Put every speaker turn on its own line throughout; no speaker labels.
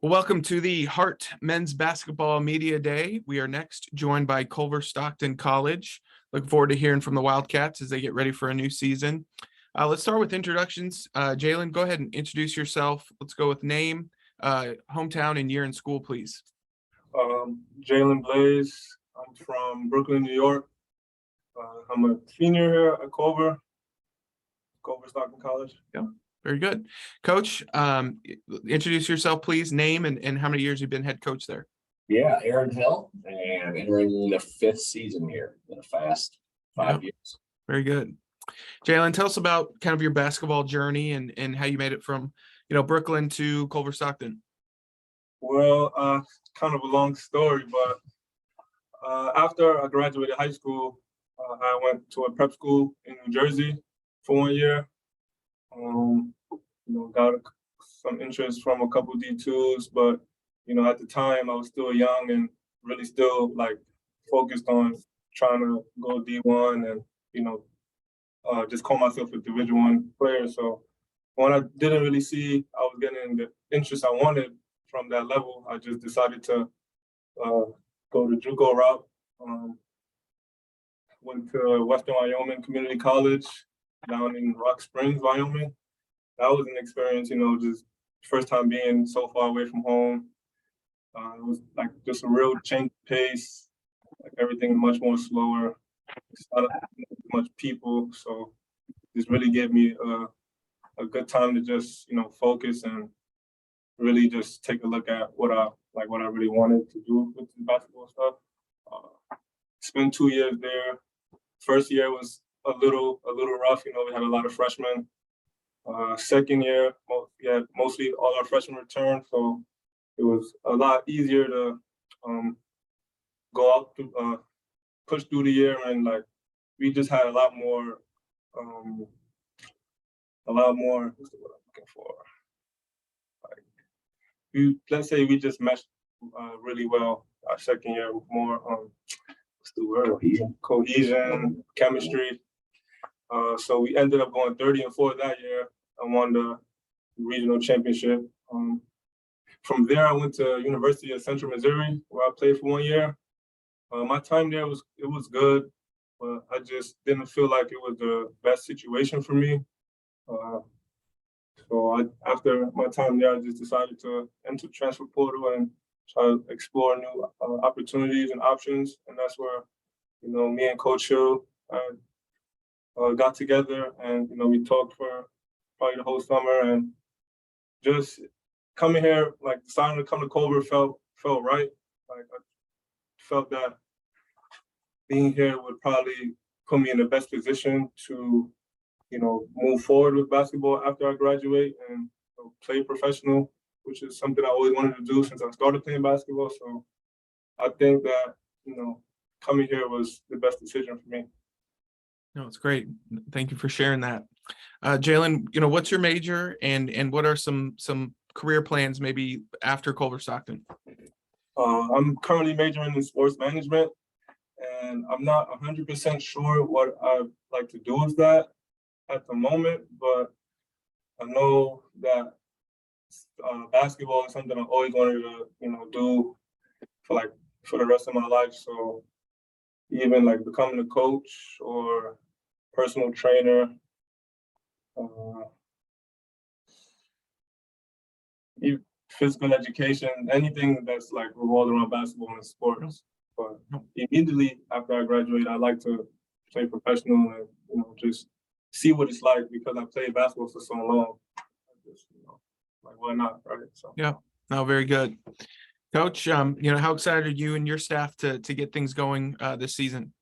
Well, welcome to the Hart Men's Basketball Media Day. We are next joined by Culver-Stockton College. Looking forward to hearing from the Wildcats as they get ready for a new season. Let's start with introductions. Jalen, go ahead and introduce yourself. Let's go with name, hometown, and year in school, please.
Jalen Blaze. I'm from Brooklyn, New York. I'm a senior here at Culver-Stockton College.
Yeah. Very good. Coach, introduce yourself, please. Name and how many years you've been head coach there.
Yeah, Aaron Hill, and entering the fifth season here in a fast 5 years.
Very good. Jalen, tell us about kind of your basketball journey and how you made it from, Brooklyn to Culver-Stockton.
Well, kind of a long story, but after I graduated high school, I went to a prep school in New Jersey for 1 year. Got some interest from a couple D2s, but at the time I was still young and really still focused on trying to go D1 and just call myself a Division I player. So when I didn't really see I was getting the interest I wanted from that level, I just decided to go the JUCO route. Went to Western Wyoming Community College down in Rock Springs, Wyoming. That was an experience, just first time being so far away from home. It was just a real change of pace, everything much more slower, not much people. So this really gave me a good time to just, focus and really just take a look at what I really wanted to do with the basketball stuff. Spent 2 years there. First year was a little rough, we had a lot of freshmen. Second year, mostly all our freshmen returned, so it was a lot easier to go out to push through the year, and we just had a lot more. What's the word I'm looking for? Let's say we just meshed really well. Our second year with more what's the word? Cohesion, chemistry. So we ended up going 30-4 that year. I won the regional championship. From there, I went to University of Central Missouri, where I played for 1 year. My time there was good, but I just didn't feel like it was the best situation for me. So after my time there, I just decided to enter transfer portal and try to explore new opportunities and options. And that's where, me and Coach Hill got together, and we talked for probably the whole summer, and just coming here, deciding to come to Culver felt right. I felt that being here would probably put me in the best position to, move forward with basketball after I graduate and play professional, which is something I always wanted to do since I started playing basketball. So I think that, coming here was the best decision for me.
No, it's great. Thank you for sharing that. Jalen, what's your major and what are some career plans maybe after Culver-Stockton?
I'm currently majoring in sports management, and I'm not 100% sure what I'd like to do with that at the moment, but I know that basketball is something I always wanted to, do for the rest of my life. So even becoming a coach or personal trainer, physical education, anything that's revolved around basketball and sports. But immediately after I graduate, I like to play professional and just see what it's like, because I played basketball for so long. Just, why not, right? So
yeah, no, very good. Coach, how excited are you and your staff to get things going this season?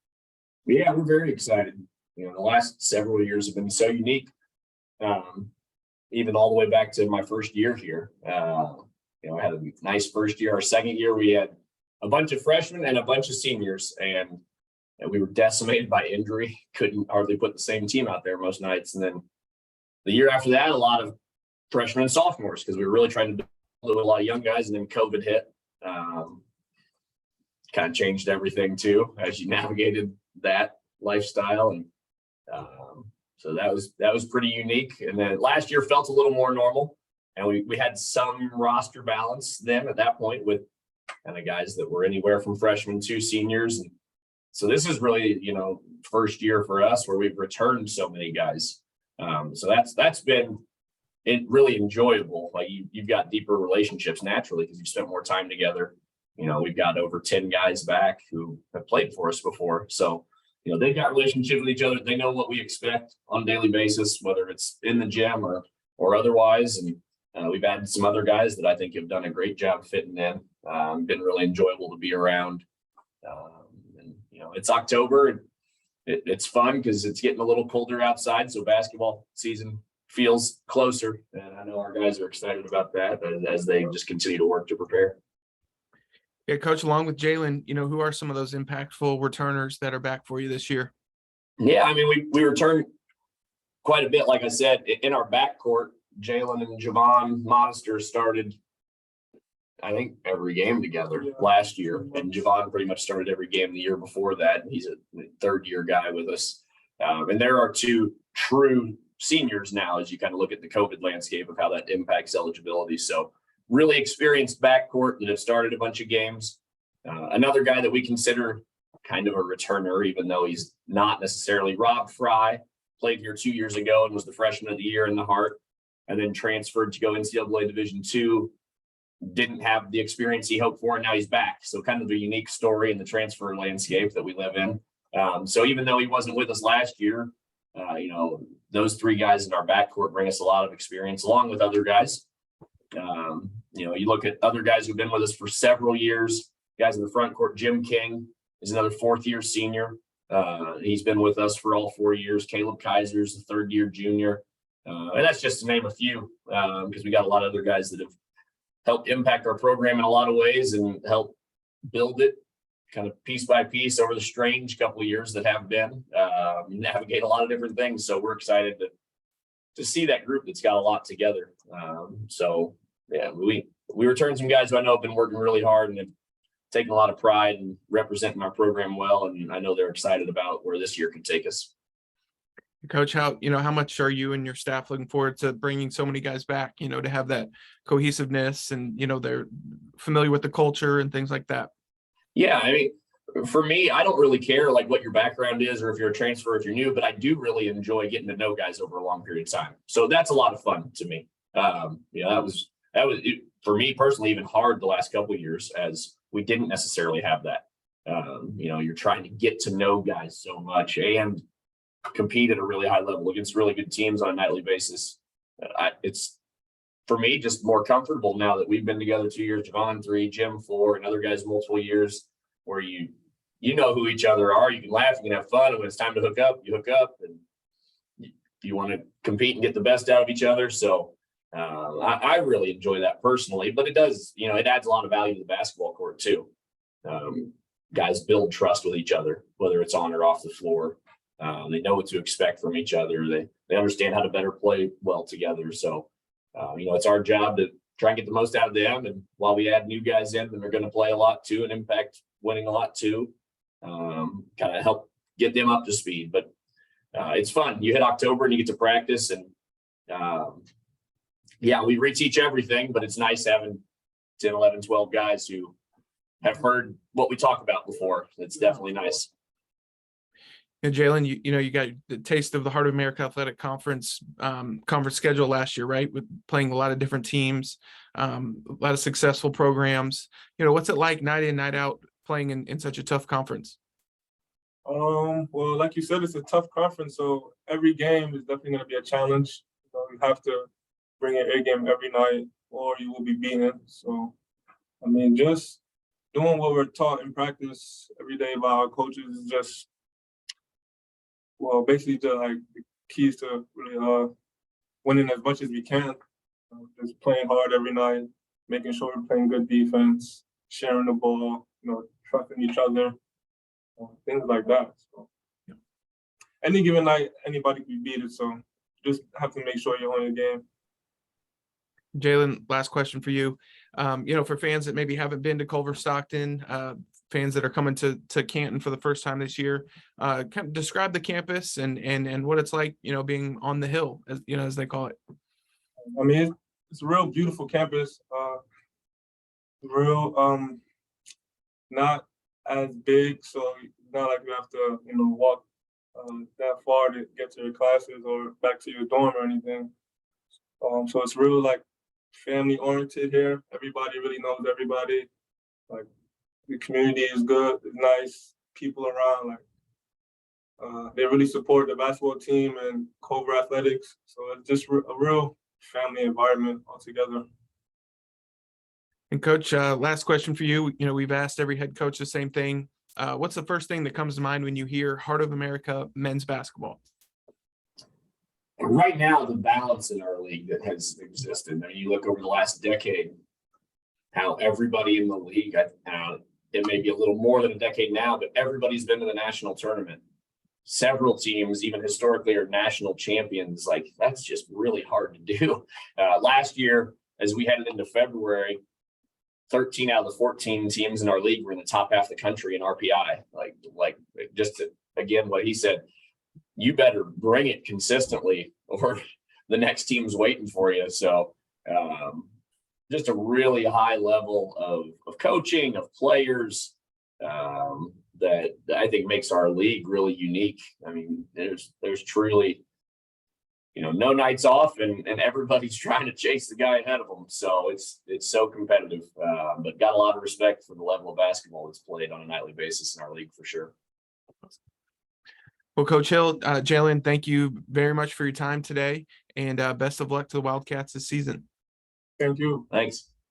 Yeah, we're very excited. The last several years have been so unique. Even all the way back to my first year here. I had a nice first year. Our second year, we had a bunch of freshmen and a bunch of seniors, and we were decimated by injury. Couldn't hardly put the same team out there most nights. And then the year after that, a lot of freshmen and sophomores, because we were really trying to build a lot of young guys, and then COVID hit. Kind of changed everything too, as you navigated that lifestyle. And so that was pretty unique. And then last year felt a little more normal. And we had some roster balance then at that point with kind of guys that were anywhere from freshmen to seniors. And so this is really, first year for us where we've returned so many guys. So that's been really enjoyable. Like you've got deeper relationships naturally because you've spent more time together. We've got over 10 guys back who have played for us before. So, they've got relationships with each other. They know what we expect on a daily basis, whether it's in the gym or otherwise. And we've added some other guys that I think have done a great job fitting in. Been really enjoyable to be around. And it's October and it's fun because it's getting a little colder outside. So basketball season feels closer. And I know our guys are excited about that as they just continue to work to prepare.
Yeah, Coach, along with Jalen, who are some of those impactful returners that are back for you this year?
Yeah, I mean, we returned quite a bit. Like I said, in our backcourt, Jalen and Javon Modester started, I think, every game together last year. And Javon pretty much started every game the year before that. He's a third-year guy with us. And there are two true seniors now as you kind of look at the COVID landscape of how that impacts eligibility. So really experienced backcourt that have started a bunch of games. Another guy that we consider kind of a returner, even though he's not necessarily, Rob Fry, played here 2 years ago and was the freshman of the year in the Heart, and then transferred to go NCAA Division II. Didn't have the experience he hoped for, and now he's back. So kind of a unique story in the transfer landscape that we live in. So even though he wasn't with us last year, those three guys in our backcourt bring us a lot of experience along with other guys. You look at other guys who've been with us for several years, guys in the front court. Jim King is another fourth-year senior. He's been with us for all 4 years. Caleb Kaiser's the third-year junior. And that's just to name a few, because we got a lot of other guys that have helped impact our program in a lot of ways and help build it kind of piece by piece over the strange couple of years that have been, navigate a lot of different things. So we're excited to see that group that's got a lot together. We returned some guys who I know have been working really hard and have taken a lot of pride in representing our program well. And I know they're excited about where this year could take us.
Coach, how much are you and your staff looking forward to bringing so many guys back, to have that cohesiveness and, they're familiar with the culture and things like that?
Yeah. I mean, for me, I don't really care like what your background is or if you're a transfer, if you're new, but I do really enjoy getting to know guys over a long period of time. So that's a lot of fun to me. That was for me personally, even hard the last couple of years as we didn't necessarily have that. You're trying to get to know guys so much and compete at a really high level against really good teams on a nightly basis. It's for me just more comfortable now that we've been together 2 years, Javon 3, Jim 4, and other guys multiple years, where you know who each other are. You can laugh, you can have fun, and when it's time to hook up, you hook up, and you want to compete and get the best out of each other. So I really enjoy that personally, but it does, it adds a lot of value to the basketball court too. Guys build trust with each other, whether it's on or off the floor. They know what to expect from each other. They understand how to better play well together. So, it's our job to try and get the most out of them. And while we add new guys in, then they're going to play a lot too and impact winning a lot too. Kind of help get them up to speed. But it's fun. You hit October and you get to practice. And we reteach everything, but it's nice having 10, 11, 12 guys who have heard what we talk about before. It's definitely nice.
And Jalen, you got the taste of the Heart of America Athletic Conference schedule last year, right? With playing a lot of different teams, a lot of successful programs. What's it like night in, night out playing in such a tough conference?
Well, like you said, it's a tough conference, so every game is definitely going to be a challenge. You have to bring an A game every night, or you will be beaten. So, I mean, just doing what we're taught in practice every day by our coaches is just, basically the keys to really winning as much as we can. Just playing hard every night, making sure we're playing good defense, sharing the ball, trusting each other, things like that. So, any given night, anybody can beat it. So just have to make sure you're on your game.
Jalen, last question for you. For fans that maybe haven't been to Culver-Stockton, fans that are coming to Canton for the first time this year, kind of describe the campus and what it's like, being on the hill, as they call it.
I mean, it's a real beautiful campus. Real not as big, so not like you have to walk that far to get to your classes or back to your dorm or anything. So it's real like family oriented here. Everybody really knows everybody. Like the community is good, it's nice, people around. Like they really support the basketball team and Culver athletics. So it's just a real family environment altogether.
And Coach, last question for you. We've asked every head coach the same thing. What's the first thing that comes to mind when you hear Heart of America men's basketball?
Right now, the balance in our league that has existed. I mean, you look over the last decade, how everybody in the league, it may be a little more than a decade now, but everybody's been to the national tournament. Several teams, even historically, are national champions. Like, that's just really hard to do. Last year, as we headed into February, 13 out of the 14 teams in our league were in the top half of the country in RPI. Like just to, again, what he said, you better bring it consistently or the next team's waiting for you. So just a really high level of coaching, of players that I think makes our league really unique. I mean, there's truly, no nights off, and everybody's trying to chase the guy ahead of them. So it's so competitive, but got a lot of respect for the level of basketball that's played on a nightly basis in our league for sure.
Well, Coach Hill, Jalen, thank you very much for your time today, and best of luck to the Wildcats this season.
Thank you.
Thanks.